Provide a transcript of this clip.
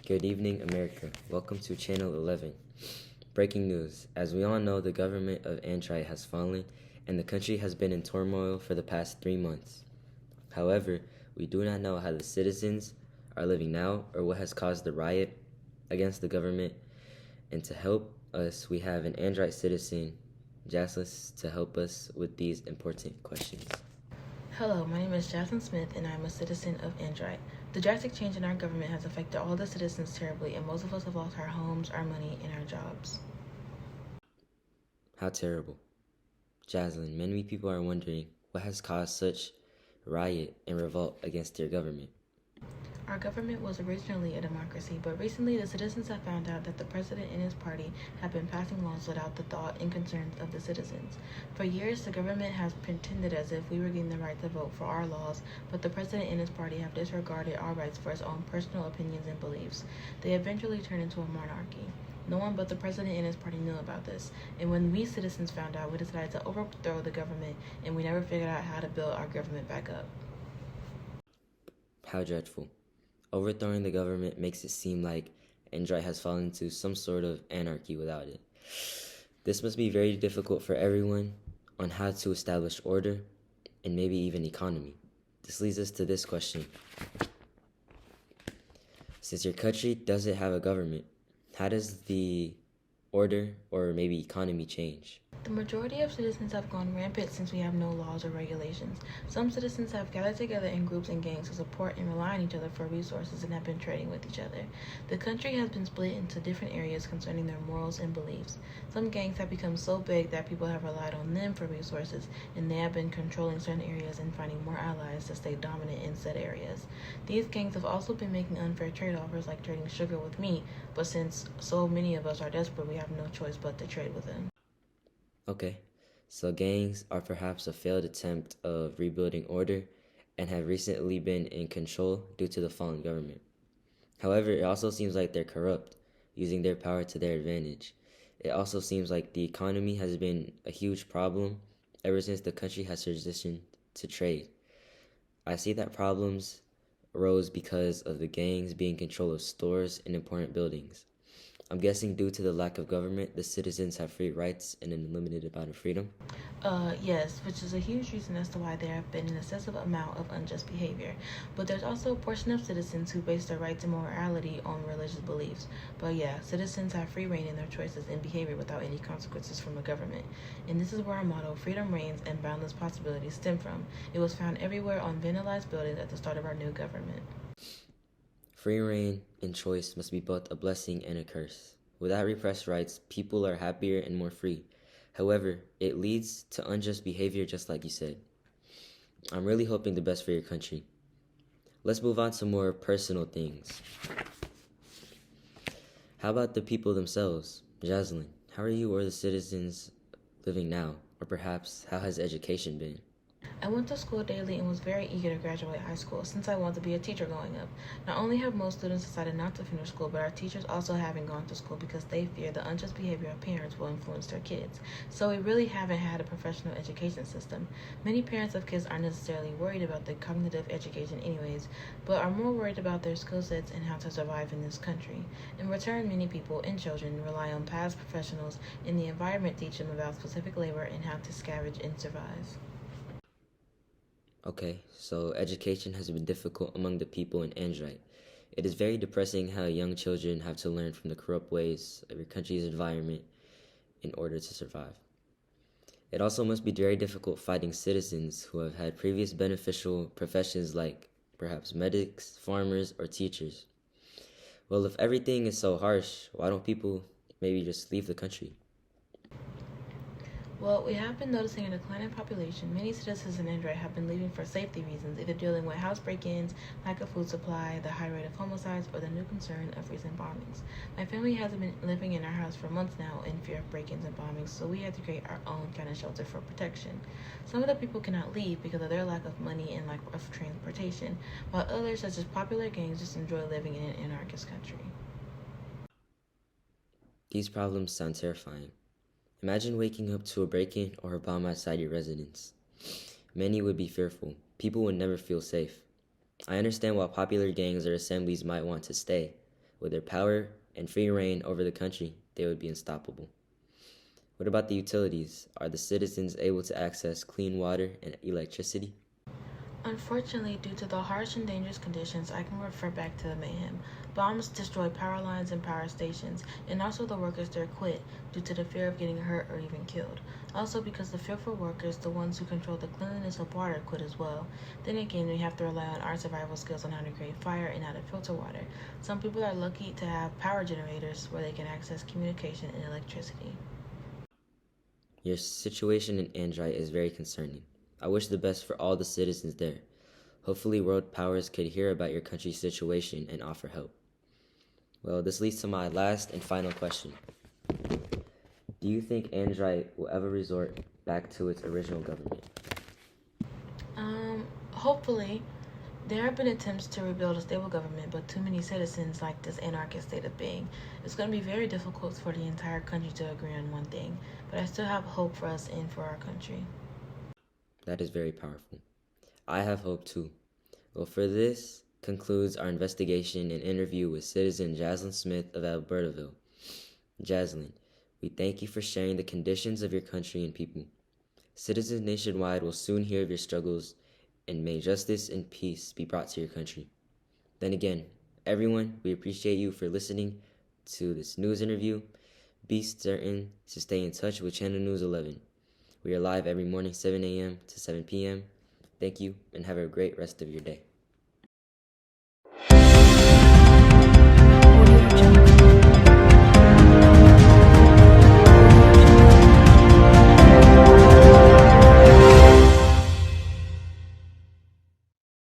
Good evening, America. Welcome to Channel 11. Breaking news. As we all know, the government of Anarchy has fallen, and the country has been in turmoil for the past 3 months. However, we do not know how the citizens are living now or what has caused the riot against the government. And to help us, we have an Android citizen, Jaslyn, to help us with these important questions. Hello, my name is Jaslyn Smith, and I am a citizen of Android. The drastic change in our government has affected all the citizens terribly, and most of us have lost our homes, our money, and our jobs. How terrible. Jaslyn, many people are wondering what has caused such riot and revolt against your government. Our government was originally a democracy, but recently the citizens have found out that the president and his party have been passing laws without the thought and concerns of the citizens. For years, the government has pretended as if we were getting the right to vote for our laws, but the president and his party have disregarded our rights for his own personal opinions and beliefs. They eventually turned into a monarchy. No one but the president and his party knew about this, and when we citizens found out, we decided to overthrow the government, and we never figured out how to build our government back up. How dreadful. Overthrowing the government makes it seem like Android has fallen into some sort of anarchy without it. This must be very difficult for everyone on how to establish order and maybe even economy. This leads us to this question. Since your country doesn't have a government, how does the order or maybe economy change? The majority of citizens have gone rampant since we have no laws or regulations. Some citizens have gathered together in groups and gangs to support and rely on each other for resources and have been trading with each other. The country has been split into different areas concerning their morals and beliefs. Some gangs have become so big that people have relied on them for resources, and they have been controlling certain areas and finding more allies to stay dominant in said areas. These gangs have also been making unfair trade offers like trading sugar with meat, but since so many of us are desperate, we have no choice but to trade with them. Okay, so gangs are perhaps a failed attempt of rebuilding order and have recently been in control due to the fallen government. However, it also seems like they're corrupt, using their power to their advantage. It also seems like the economy has been a huge problem ever since the country has transitioned to trade. I see that problems arose because of the gangs being in control of stores and important buildings. I'm guessing due to the lack of government, the citizens have free rights and an unlimited amount of freedom? Yes, which is a huge reason as to why there have been an excessive amount of unjust behavior. But there's also a portion of citizens who base their rights and morality on religious beliefs. But yeah, citizens have free reign in their choices and behavior without any consequences from the government. And this is where our motto, freedom reigns and boundless possibilities, stem from. It was found everywhere on vandalized buildings at the start of our new government. Free reign and choice must be both a blessing and a curse. Without repressed rights, people are happier and more free. However, it leads to unjust behavior, just like you said. I'm really hoping the best for your country. Let's move on to more personal things. How about the people themselves? Jaslyn, how are you or the citizens living now? Or perhaps, how has education been? I went to school daily and was very eager to graduate high school since I wanted to be a teacher growing up. Not only have most students decided not to finish school, but our teachers also haven't gone to school because they fear the unjust behavior of parents will influence their kids. So we really haven't had a professional education system. Many parents of kids aren't necessarily worried about the cognitive education anyways, but are more worried about their skill sets and how to survive in this country. In return, many people and children rely on past professionals in the environment to teach them about specific labor and how to scavenge and survive. Okay, so education has been difficult among the people in Android. It is very depressing how young children have to learn from the corrupt ways of your country's environment in order to survive. It also must be very difficult fighting citizens who have had previous beneficial professions like perhaps medics, farmers, or teachers. Well, if everything is so harsh, why don't people maybe just leave the country? Well, we have been noticing a decline in population. Many citizens in Android have been leaving for safety reasons, either dealing with house break-ins, lack of food supply, the high rate of homicides, or the new concern of recent bombings. My family has been living in our house for months now in fear of break-ins and bombings, so we had to create our own kind of shelter for protection. Some of the people cannot leave because of their lack of money and lack of transportation, while others, such as popular gangs, just enjoy living in an anarchist country. These problems sound terrifying. Imagine waking up to a break-in or a bomb outside your residence. Many would be fearful. People would never feel safe. I understand why popular gangs or assemblies might want to stay, With their power and free reign over the country, they would be unstoppable. What about the utilities? Are the citizens able to access clean water and electricity? Unfortunately, due to the harsh and dangerous conditions, I can refer back to the mayhem. Bombs destroy power lines and power stations, and also the workers there quit due to the fear of getting hurt or even killed. Also, because the fearful workers, the ones who control the cleanliness of water, quit as well. Then again, we have to rely on our survival skills on how to create fire and how to filter water. Some people are lucky to have power generators where they can access communication and electricity. Your situation in Android is very concerning. I wish the best for all the citizens there. Hopefully, world powers could hear about your country's situation and offer help. Well, this leads to my last and final question. Do you think Android will ever resort back to its original government? Hopefully, there have been attempts to rebuild a stable government, but too many citizens like this anarchist state of being. It's going to be very difficult for the entire country to agree on one thing, but I still have hope for us and for our country. That is very powerful. I have hope too. Well, for this concludes our investigation and interview with citizen Jaslyn Smith of Albertaville. Jaslyn, we thank you for sharing the conditions of your country and people. Citizens nationwide will soon hear of your struggles, and may justice and peace be brought to your country. Then again, everyone, we appreciate you for listening to this news interview. Be certain to stay in touch with Channel News 11. We are live every morning, 7 a.m. to 7 p.m. Thank you, and have a great rest of your day.